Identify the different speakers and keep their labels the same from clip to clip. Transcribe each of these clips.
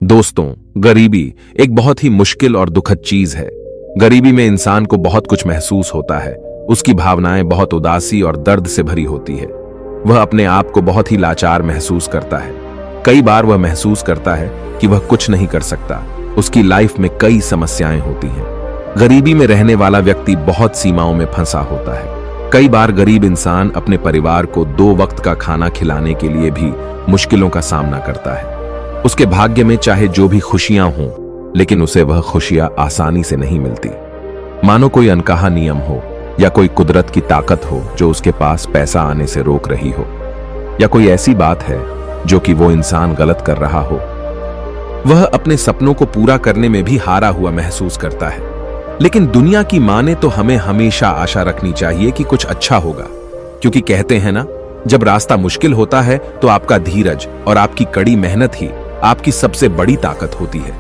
Speaker 1: दोस्तों, गरीबी एक बहुत ही मुश्किल और दुखद चीज है। गरीबी में इंसान को बहुत कुछ महसूस होता है। उसकी भावनाएं बहुत उदासी और दर्द से भरी होती है। वह अपने आप को बहुत ही लाचार महसूस करता है। कई बार वह महसूस करता है कि वह कुछ नहीं कर सकता। उसकी लाइफ में कई समस्याएं होती हैं। गरीबी में रहने वाला व्यक्ति बहुत सीमाओं में फंसा होता है। कई बार गरीब इंसान अपने परिवार को 2 वक्त का खाना खिलाने के लिए भी मुश्किलों का सामना करता है। उसके भाग्य में चाहे जो भी खुशियां हों, लेकिन उसे वह खुशियां आसानी से नहीं मिलती। मानो कोई अनकहा नियम हो या कोई कुदरत की ताकत हो जो उसके पास पैसा आने से रोक रही हो, या कोई ऐसी बात है जो कि वो इंसान गलत कर रहा हो। वह अपने सपनों को पूरा करने में भी हारा हुआ महसूस करता है। लेकिन दुनिया की माने तो हमें हमेशा आशा रखनी चाहिए कि कुछ अच्छा होगा, क्योंकि कहते हैं ना, जब रास्ता मुश्किल होता है तो आपका धीरज और आपकी कड़ी मेहनत ही आपकी सबसे बड़ी ताकत होती है।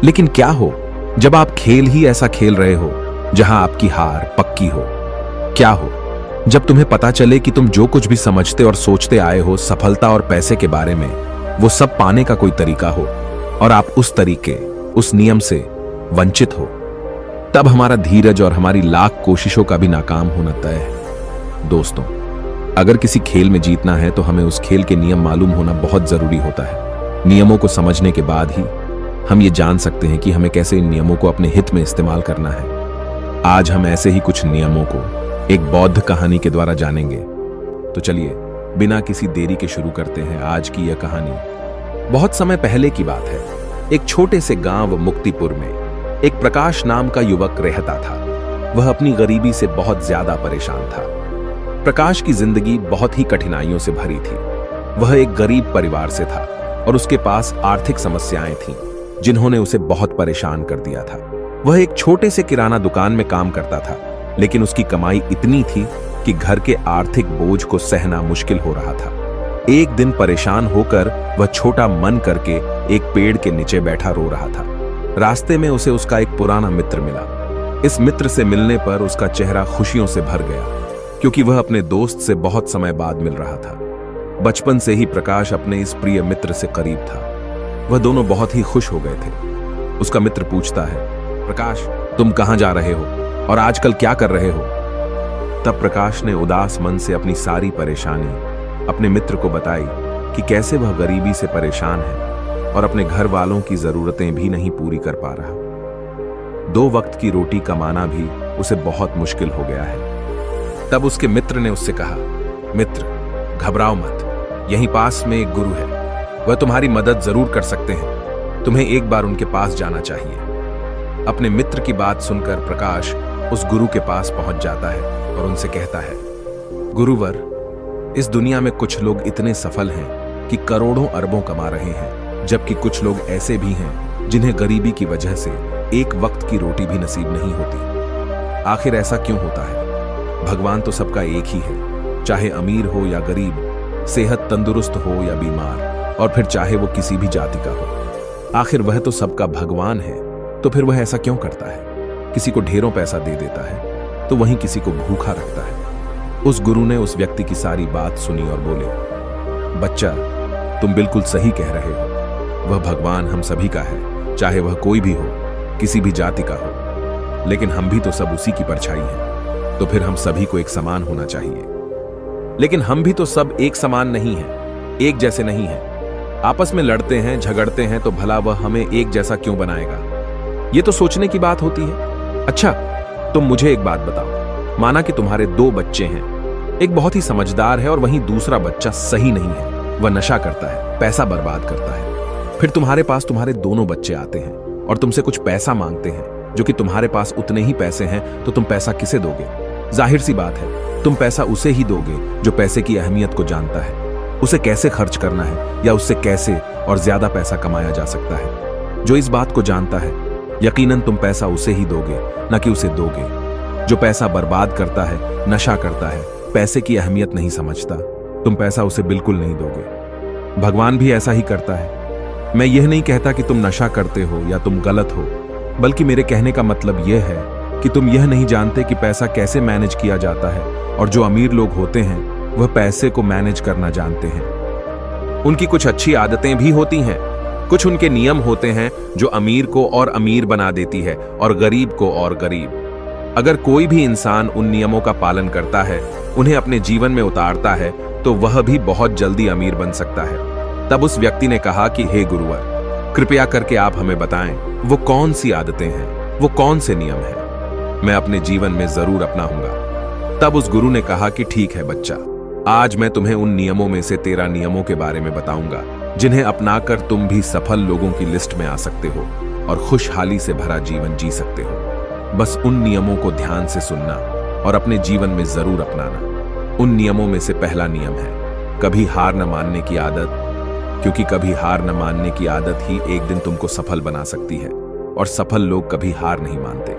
Speaker 1: लेकिन क्या हो जब आप खेल ही ऐसा खेल रहे हो जहां आपकी हार पक्की हो? क्या हो जब तुम्हें पता चले कि तुम जो कुछ भी समझते और सोचते आए हो सफलता और पैसे के बारे में, वो सब पाने का कोई तरीका हो और आप उस तरीके, उस नियम से वंचित हो? तब हमारा धीरज और हमारी लाख कोशिशों का भी नाकाम होना तय है। दोस्तों, अगर किसी खेल में जीतना है तो हमें उस खेल के नियम मालूम होना बहुत जरूरी होता है। नियमों को समझने के बाद ही हम ये जान सकते हैं कि हमें कैसे इन नियमों को अपने हित में इस्तेमाल करना है। आज हम ऐसे ही कुछ नियमों को एक बौद्ध कहानी के द्वारा जानेंगे। तो चलिए बिना किसी देरी के शुरू करते हैं आज की यह कहानी। बहुत समय पहले की बात है। एक छोटे से गांव मुक्तिपुर में एक प्रकाश नाम का युवक रहता था। वह अपनी गरीबी से बहुत ज्यादा परेशान था। प्रकाश की जिंदगी बहुत ही कठिनाइयों से भरी थी। वह एक गरीब परिवार से था और उसके पास आर्थिक समस्याएं थीं, जिन्होंने उसे बहुत परेशान कर दिया था। वह एक छोटे से किराना दुकान में काम करता था, लेकिन उसकी कमाई इतनी थी कि घर के आर्थिक बोझ को सहना मुश्किल हो रहा था। एक दिन परेशान होकर वह छोटा मन करके एक पेड़ के नीचे बैठा रो रहा था। रास्ते में उसे उसका एक पुराना मित्र मिला। इस मित्र से मिलने पर उसका चेहरा खुशियों से भर गया, क्योंकि वह अपने दोस्त से बहुत समय बाद मिल रहा था। बचपन से ही प्रकाश अपने इस प्रिय मित्र से करीब था। वह दोनों बहुत ही खुश हो गए थे। उसका मित्र पूछता है, प्रकाश, तुम कहां जा रहे हो और आजकल क्या कर रहे हो? तब प्रकाश ने उदास मन से अपनी सारी परेशानी अपने मित्र को बताई कि कैसे वह गरीबी से परेशान है और अपने घर वालों की जरूरतें भी नहीं पूरी कर पा रहा। 2 वक्त की रोटी कमाना भी उसे बहुत मुश्किल हो गया है। तब उसके मित्र ने उससे कहा, मित्र, घबराओ मत, यहीं पास में एक गुरु है। वह तुम्हारी मदद जरूर कर सकते हैं। तुम्हें एक बार उनके पास जाना चाहिए। अपने मित्र की बात सुनकर प्रकाश उस गुरु के पास पहुंच जाता है और उनसे कहता है, गुरुवर, इस दुनिया में कुछ लोग इतने सफल हैं कि करोड़ों अरबों कमा रहे हैं, जबकि कुछ लोग ऐसे भी हैं जिन्हें गरीबी की वजह से एक वक्त की रोटी भी नसीब नहीं होती। आखिर ऐसा क्यों होता है? भगवान तो सबका एक ही है, चाहे अमीर हो या गरीब, सेहत तंदुरुस्त हो या बीमार, और फिर चाहे वो किसी भी जाति का हो। आखिर वह तो सबका भगवान है, तो फिर वह ऐसा क्यों करता है? किसी को ढेरों पैसा दे देता है तो वहीं किसी को भूखा रखता है। उस गुरु ने उस व्यक्ति की सारी बात सुनी और बोले, बच्चा, तुम बिल्कुल सही कह रहे हो। वह भगवान हम सभी का है, चाहे वह कोई भी हो, किसी भी जाति का हो। लेकिन हम भी तो सब उसी की परछाई हैं, तो फिर हम सभी को एक समान होना चाहिए। लेकिन हम भी तो सब एक समान नहीं हैं, एक जैसे नहीं हैं। आपस में लड़ते हैं, झगड़ते हैं, तो भला वह हमें एक जैसा क्यों बनाएगा? ये तो सोचने की बात होती है। अच्छा, तुम मुझे एक बात बताओ। माना कि तुम्हारे 2 बच्चे हैं। एक बहुत ही समझदार है और वहीं दूसरा बच्चा सही नहीं है। वह नशा करता है, पैसा बर्बाद करता है। फिर तुम्हारे पास तुम्हारे दोनों बच्चे आते हैं और तुमसे कुछ पैसा मांगते हैं, जो कि तुम्हारे पास उतने ही पैसे हैं, तो तुम पैसा किसे दोगे? जाहिर सी बात है, तुम पैसा उसे ही दोगे जो पैसे की अहमियत को जानता है, उसे कैसे खर्च करना है या उससे कैसे और ज्यादा पैसा कमाया जा सकता है। जो इस बात को जानता है, यकीनन तुम पैसा उसे ही दोगे, न कि उसे दोगे। जो पैसा बर्बाद करता है, नशा करता है, पैसे की अहमियत नहीं समझता, तुम पैसा उसे बिल्कुल नहीं दोगे। भगवान भी ऐसा ही करता है। मैं यह नहीं कहता कि तुम नशा करते हो या तुम गलत हो, बल्कि मेरे कहने का मतलब यह है कि तुम यह नहीं जानते कि पैसा कैसे मैनेज किया जाता है, और जो अमीर लोग होते हैं वह पैसे को मैनेज करना जानते हैं। उनकी कुछ अच्छी आदतें भी होती हैं, कुछ उनके नियम होते हैं जो अमीर को और अमीर बना देती है और गरीब को और गरीब। अगर कोई भी इंसान उन नियमों का पालन करता है, उन्हें अपने जीवन में उतारता है, तो वह भी बहुत जल्दी अमीर बन सकता है। तब उस व्यक्ति ने कहा कि हे गुरुवर, कृपया करके आप हमें बताएं, वो कौन सी आदतें हैं, वो कौन से नियम हैं, मैं अपने जीवन में जरूर अपनाऊंगा। तब उस गुरु ने कहा कि ठीक है बच्चा, आज मैं तुम्हें उन नियमों में से 13 नियमों के बारे में बताऊंगा जिन्हें अपनाकर तुम भी सफल लोगों की लिस्ट में आ सकते हो और खुशहाली से भरा जीवन जी सकते हो। बस उन नियमों को ध्यान से सुनना और अपने जीवन में जरूर अपनाना। उन नियमों में से पहला नियम है कभी हार न मानने की आदत, क्योंकि कभी हार न मानने की आदत ही एक दिन तुमको सफल बना सकती है और सफल लोग कभी हार नहीं मानते।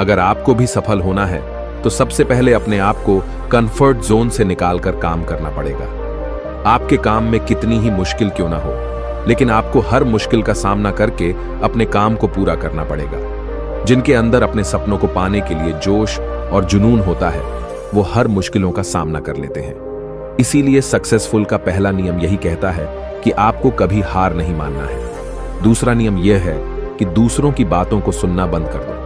Speaker 1: अगर आपको भी सफल होना है तो सबसे पहले अपने आप को कंफर्ट जोन से निकालकर काम करना पड़ेगा। आपके काम में कितनी ही मुश्किल क्यों ना हो, लेकिन आपको हर मुश्किल का सामना करके अपने काम को पूरा करना पड़ेगा। जिनके अंदर अपने सपनों को पाने के लिए जोश और जुनून होता है, वो हर मुश्किलों का सामना कर लेते हैं। इसीलिए सक्सेसफुल का पहला नियम यही कहता है कि आपको कभी हार नहीं मानना है। दूसरा नियम यह है कि दूसरों की बातों को सुनना बंद कर दो।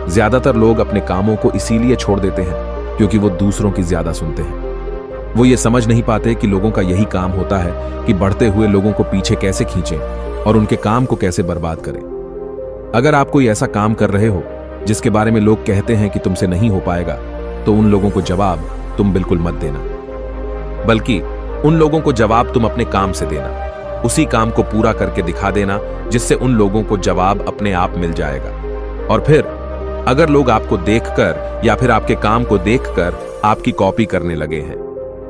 Speaker 1: ज्यादातर लोग अपने कामों को इसीलिए छोड़ देते हैं क्योंकि वो दूसरों की ज्यादा सुनते हैं। वो ये समझ नहीं पाते कि लोगों का यही काम होता है कि बढ़ते हुए लोगों को पीछे कैसे खींचें और उनके काम को कैसे बर्बाद करें। अगर आप कोई ऐसा काम कर रहे हो जिसके बारे में लोग कहते हैं कि तुमसे नहीं हो पाएगा, तो उन लोगों को जवाब तुम बिल्कुल मत देना, बल्कि उन लोगों को जवाब तुम अपने काम से देना। उसी काम को पूरा करके दिखा देना जिससे उन लोगों को जवाब अपने आप मिल जाएगा। और फिर अगर लोग आपको देखकर या फिर आपके काम को देखकर आपकी कॉपी करने लगे हैं,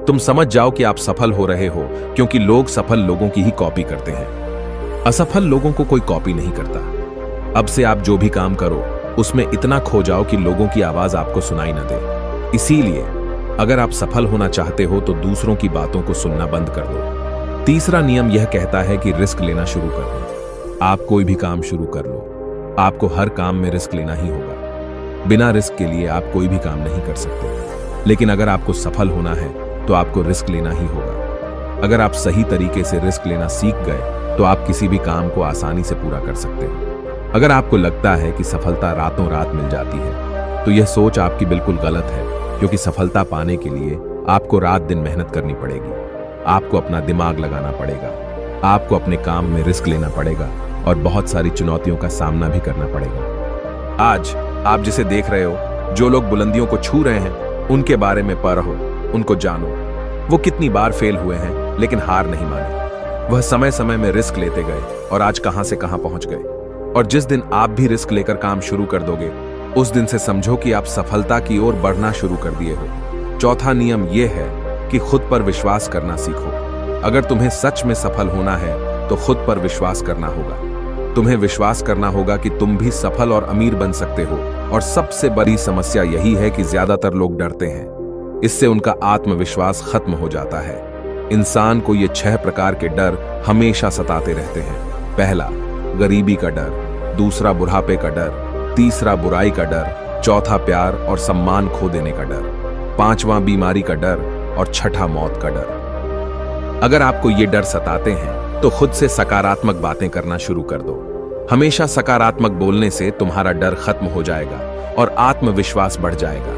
Speaker 1: तुम समझ जाओ कि आप सफल हो रहे हो, क्योंकि लोग सफल लोगों की ही कॉपी करते हैं। असफल लोगों को कोई कॉपी नहीं करता। अब से आप जो भी काम करो उसमें इतना खो जाओ कि लोगों की आवाज आपको सुनाई न दे। इसीलिए अगर आप सफल होना चाहते हो तो दूसरों की बातों को सुनना बंद कर दो। तीसरा नियम यह कहता है कि रिस्क लेना शुरू कर दो। आप कोई भी काम शुरू कर लो, आपको हर काम में रिस्क लेना ही होगा। बिना रिस्क के लिए आप कोई भी काम नहीं कर सकते। लेकिन अगर आपको सफल होना है तो आपको रिस्क लेना ही होगा। अगर आप सही तरीके से रिस्क लेना सीख गए तो आप किसी भी काम को आसानी से पूरा कर सकते हो। अगर आपको लगता है कि सफलता रातों रात मिल जाती है, तो यह सोच आपकी बिल्कुल गलत है, क्योंकि सफलता पाने के लिए आपको रात दिन मेहनत करनी पड़ेगी। आपको अपना दिमाग लगाना पड़ेगा, आपको अपने काम में रिस्क लेना पड़ेगा और बहुत सारी चुनौतियों का सामना भी करना पड़ेगा। आज आप जिसे देख रहे हो, जो लोग बुलंदियों को छू रहे हैं, उनके बारे में पढ़ो, उनको जानो। वो कितनी बार फेल हुए हैं लेकिन हार नहीं माने। वह समय समय में रिस्क लेते गए और आज कहां से कहां पहुंच गए। और जिस दिन आप भी रिस्क लेकर काम शुरू कर दोगे, उस दिन से समझो कि आप सफलता की ओर बढ़ना शुरू कर दिए हो। चौथा नियम यह है कि खुद पर विश्वास करना सीखो। अगर तुम्हें सच में सफल होना है तो खुद पर विश्वास करना होगा। तुम्हें विश्वास करना होगा कि तुम भी सफल और अमीर बन सकते हो। और सबसे बड़ी समस्या यही है कि ज्यादातर लोग डरते हैं। इससे उनका आत्मविश्वास खत्म हो जाता है। इंसान को ये 6 प्रकार के डर हमेशा सताते रहते हैं। पहला, गरीबी का डर। दूसरा, बुढ़ापे का डर। तीसरा, बुराई का डर। चौथा, प्यार और सम्मान खो देने का डर। पांचवा, बीमारी का डर। और छठा, मौत का डर। अगर आपको ये डर सताते हैं तो खुद से सकारात्मक बातें करना शुरू कर दो। हमेशा सकारात्मक बोलने से तुम्हारा डर खत्म हो जाएगा और आत्मविश्वास बढ़ जाएगा।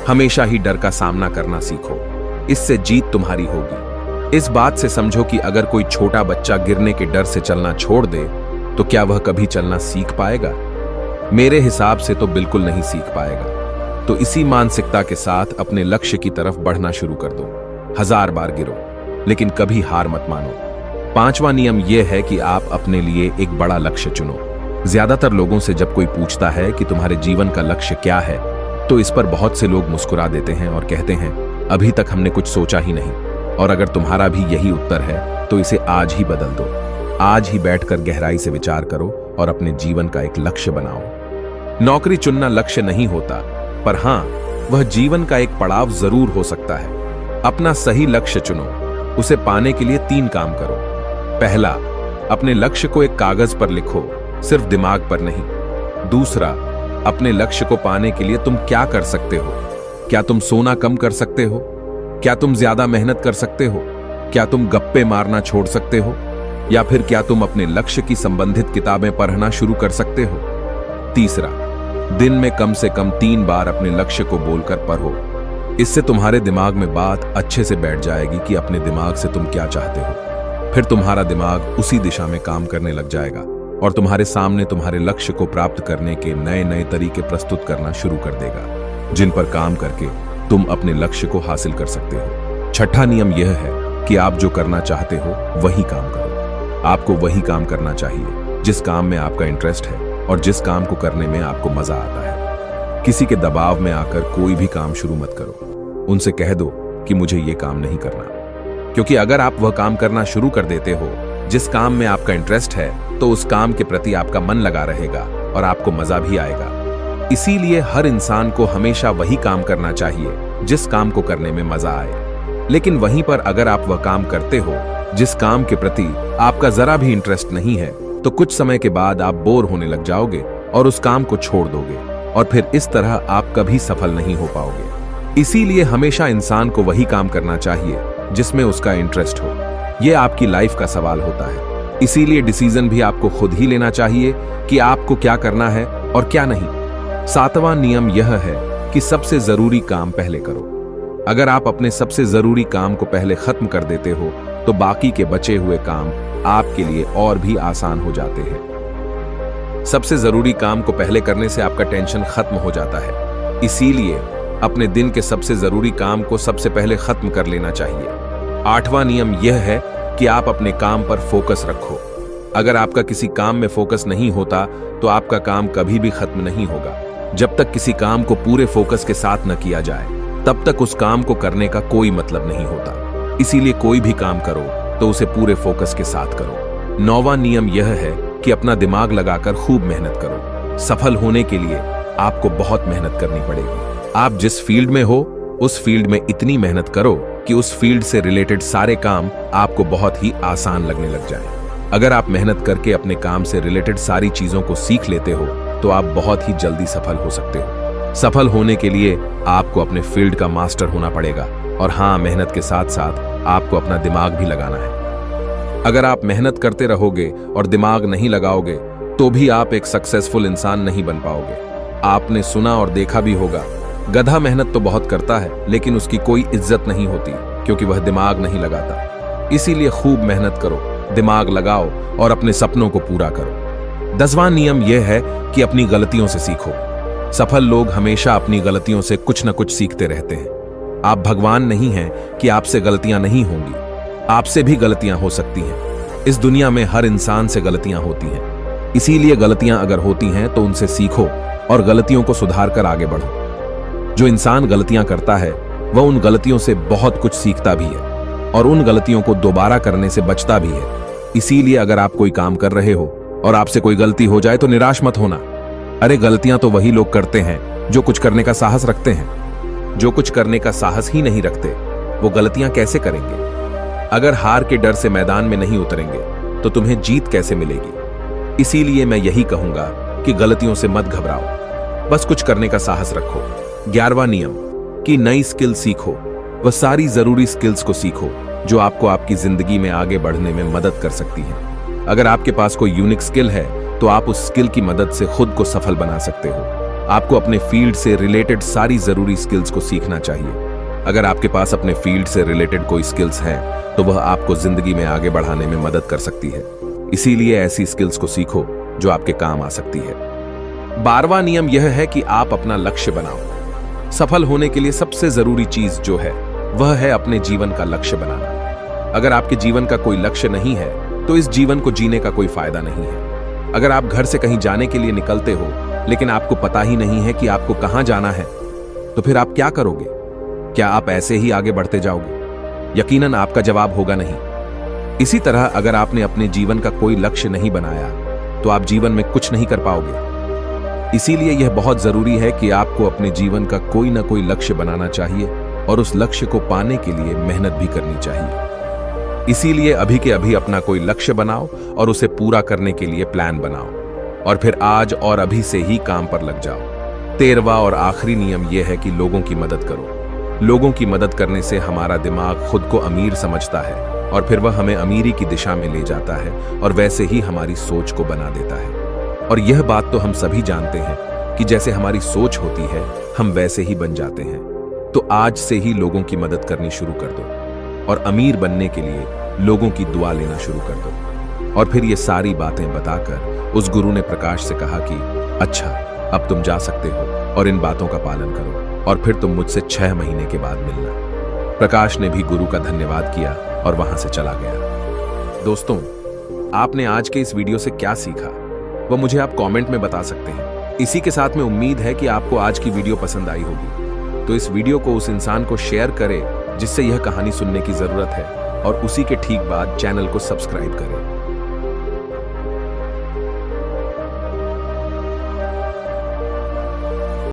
Speaker 1: हमेशा ही डर का सामना करना सीखो, इससे जीत तुम्हारी होगी। इस बात से समझो कि अगर कोई छोटा बच्चा गिरने के डर से चलना छोड़ दे तो क्या वह कभी चलना सीख पाएगा? मेरे हिसाब से तो बिल्कुल नहीं सीख पाएगा। तो इसी मानसिकता के साथ अपने लक्ष्य की तरफ बढ़ना शुरू कर दो। 1000 बार गिरो, लेकिन कभी हार मत मानो। पांचवा नियम यह है कि आप अपने लिए एक बड़ा लक्ष्य चुनो। ज्यादातर लोगों से जब कोई पूछता है कि तुम्हारे जीवन का लक्ष्य क्या है, तो इस पर बहुत से लोग मुस्कुरा देते हैं और कहते हैं, अभी तक हमने कुछ सोचा ही नहीं। और अगर तुम्हारा भी यही उत्तर है तो इसे आज ही बदल दो। आज ही बैठकर गहराई से विचार करो और अपने जीवन का एक लक्ष्य बनाओ। नौकरी चुनना लक्ष्य नहीं होता, पर हां, वह जीवन का एक पड़ाव जरूर हो सकता है। अपना सही लक्ष्य चुनो। उसे पाने के लिए 3 काम करो। पहला, अपने लक्ष्य को एक कागज पर लिखो, सिर्फ दिमाग पर नहीं। दूसरा, अपने लक्ष्य को पाने के लिए तुम क्या कर सकते हो? क्या तुम सोना कम कर सकते हो? क्या तुम ज्यादा मेहनत कर सकते हो? क्या तुम गप्पे मारना छोड़ सकते हो? या फिर क्या तुम अपने लक्ष्य की संबंधित किताबें पढ़ना शुरू कर सकते हो? तीसरा, दिन में कम से कम 3 बार अपने लक्ष्य को बोलकर पढ़ो। इससे तुम्हारे दिमाग में बात अच्छे से बैठ जाएगी कि अपने दिमाग से तुम क्या चाहते हो। फिर तुम्हारा दिमाग उसी दिशा में काम करने लग जाएगा और तुम्हारे सामने तुम्हारे लक्ष्य को प्राप्त करने के नए नए तरीके प्रस्तुत करना शुरू कर देगा, जिन पर काम करके तुम अपने लक्ष्य को हासिल कर सकते हो। छठा नियम यह है कि आप जो करना चाहते हो वही काम करो। आपको वही काम करना चाहिए जिस काम में आपका इंटरेस्ट है और जिस काम को करने में आपको मजा आता है। किसी के दबाव में आकर कोई भी काम शुरू मत करो। उनसे कह दो कि मुझे ये काम नहीं करना, क्योंकि अगर आप वह काम करना शुरू कर देते हो जिस काम में आपका इंटरेस्ट है, तो उस काम के प्रति आपका मन लगा रहेगा और आपको मजा भी आएगा। इसीलिए हर इंसान को हमेशा वही काम करना चाहिए जिस काम को करने में मजा आए। लेकिन वहीं पर अगर आप वह काम करते हो जिस काम के प्रति आपका जरा भी इंटरेस्ट नहीं है, तो कुछ समय के बाद आप बोर होने लग जाओगे और उस काम को छोड़ दोगे और फिर इस तरह आप कभी सफल नहीं हो पाओगे। इसीलिए हमेशा इंसान को वही काम करना चाहिए जिसमें उसका इंटरेस्ट हो। यह आपकी लाइफ का सवाल होता है। इसीलिए डिसीजन भी आपको खुद ही लेना चाहिए कि आपको क्या करना है और क्या नहीं। 7वां नियम यह है कि सबसे जरूरी काम पहले करो। अगर आप अपने सबसे जरूरी काम को पहले खत्म कर देते हो, तो बाकी के बचे हुए काम आपके लिए और भी आसान हो जाते हैं। सबसे जरूरी काम को पहले करने से आपका टेंशन खत्म हो जाता है। इसीलिए अपने दिन के सबसे जरूरी काम को सबसे पहले खत्म कर लेना चाहिए। 8वां नियम यह है कि आप अपने काम पर फोकस रखो। अगर आपका किसी काम में फोकस नहीं होता, तो आपका काम कभी भी खत्म नहीं होगा। जब तक किसी काम को पूरे फोकस के साथ न किया जाए, तब तक उस काम को करने का कोई मतलब नहीं होता। इसीलिए कोई भी काम करो तो उसे पूरे फोकस के साथ करो। 9वां नियम यह है कि अपना दिमाग लगाकर खूब मेहनत करो। सफल होने के लिए आपको बहुत मेहनत करनी पड़ेगी। आप जिस फील्ड में हो, उस फील्ड में इतनी मेहनत करो कि उस फील्ड से रिलेटेड सारे काम आपको बहुत ही आसान लगने लग जाएं। अगर आप मेहनत करके अपने काम से रिलेटेड सारी चीजों को सीख लेते हो, तो आप बहुत ही जल्दी सफल हो सकते हो। सफल होने के लिए आपको अपने फील्ड का मास्टर होना पड़ेगा और हाँ, मेहनत के साथ साथ आपको अपना दिमाग भी लगाना है। अगर आप मेहनत करते रहोगे और दिमाग नहीं लगाओगे, तो भी आप एक सक्सेसफुल इंसान नहीं बन पाओगे। आपने सुना और देखा भी होगा, गधा मेहनत तो बहुत करता है लेकिन उसकी कोई इज्जत नहीं होती, क्योंकि वह दिमाग नहीं लगाता। इसीलिए खूब मेहनत करो, दिमाग लगाओ और अपने सपनों को पूरा करो। 10वां नियम यह है कि अपनी गलतियों से सीखो। सफल लोग हमेशा अपनी गलतियों से कुछ न कुछ सीखते रहते हैं। आप भगवान नहीं हैं कि आपसे गलतियां नहीं होंगी। आपसे भी गलतियां हो सकती हैं। इस दुनिया में हर इंसान से गलतियां होती हैं। इसीलिए गलतियां अगर होती हैं तो उनसे सीखो और गलतियों को सुधार कर आगे बढ़ो। जो इंसान गलतियां करता है, वह उन गलतियों से बहुत कुछ सीखता भी है और उन गलतियों को दोबारा करने से बचता भी है। इसीलिए अगर आप कोई काम कर रहे हो और आपसे कोई गलती हो जाए, तो निराश मत होना। अरे, गलतियां तो वही लोग करते हैं जो कुछ करने का साहस रखते हैं। जो कुछ करने का साहस ही नहीं रखते, वो गलतियां कैसे करेंगे? अगर हार के डर से मैदान में नहीं उतरेंगे, तो तुम्हें जीत कैसे मिलेगी? इसीलिए मैं यही कहूंगा कि गलतियों से मत घबराओ, बस कुछ करने का साहस रखो। 11वां नियम कि नई स्किल सीखो। वह सारी जरूरी स्किल्स को सीखो जो आपको आपकी जिंदगी में आगे बढ़ने में मदद कर सकती हैं। अगर आपके पास कोई यूनिक स्किल है, तो आप उस स्किल की मदद से खुद को सफल बना सकते हो। आपको अपने फील्ड से रिलेटेड सारी जरूरी स्किल्स को सीखना चाहिए। अगर आपके पास अपने फील्ड से रिलेटेड कोई स्किल्स हैं, तो वह आपको जिंदगी में आगे बढ़ाने में मदद कर सकती है। इसीलिए ऐसी स्किल्स को सीखो जो आपके काम आ सकती है। 12वां नियम यह है कि आप अपना लक्ष्य बनाओ। सफल होने के लिए सबसे जरूरी चीज जो है, वह है अपने जीवन का लक्ष्य बनाना। अगर आपके जीवन का कोई लक्ष्य नहीं है, तो इस जीवन को जीने का कोई फायदा नहीं है। अगर आप घर से कहीं जाने के लिए निकलते हो, लेकिन आपको पता ही नहीं है कि आपको कहां जाना है, तो फिर आप क्या करोगे? क्या आप ऐसे ही आगे बढ़ते जाओगे? यकीनन आपका जवाब होगा नहीं। इसी तरह अगर आपने अपने जीवन का कोई लक्ष्य नहीं बनाया, तो आप जीवन में कुछ नहीं कर पाओगे। इसीलिए यह बहुत जरूरी है कि आपको अपने जीवन का कोई ना कोई लक्ष्य बनाना चाहिए और उस लक्ष्य को पाने के लिए मेहनत भी करनी चाहिए। इसीलिए अभी के अभी अपना कोई लक्ष्य बनाओ और उसे पूरा करने के लिए प्लान बनाओ और फिर आज और अभी से ही काम पर लग जाओ। 13वां और आखिरी नियम यह है कि लोगों की मदद करो। लोगों की मदद करने से हमारा दिमाग खुद को अमीर समझता है और फिर वह हमें अमीरी की दिशा में ले जाता है और वैसे ही हमारी सोच को बना देता है। और यह बात तो हम सभी जानते हैं कि जैसे हमारी सोच होती है हम वैसे ही बन जाते हैं। तो आज से ही लोगों की मदद करनी शुरू कर दो और अमीर बनने के लिए लोगों की दुआ लेना शुरू कर दो। और फिर ये सारी बातें बताकर उस गुरु ने प्रकाश से कहा कि अच्छा, अब तुम जा सकते हो और इन बातों का पालन करो और फिर तुम मुझसे 6 महीने के बाद मिलना। प्रकाश ने भी गुरु का धन्यवाद किया और वहां से चला गया। दोस्तों, आपने आज के इस वीडियो से क्या सीखा वो मुझे आप कमेंट में बता सकते हैं। इसी के साथ में उम्मीद है कि आपको आज की वीडियो पसंद आई होगी। तो इस वीडियो को उस इंसान को शेयर करें जिससे यह कहानी सुनने की जरूरत है और उसी के ठीक बाद चैनल को सब्सक्राइब करें।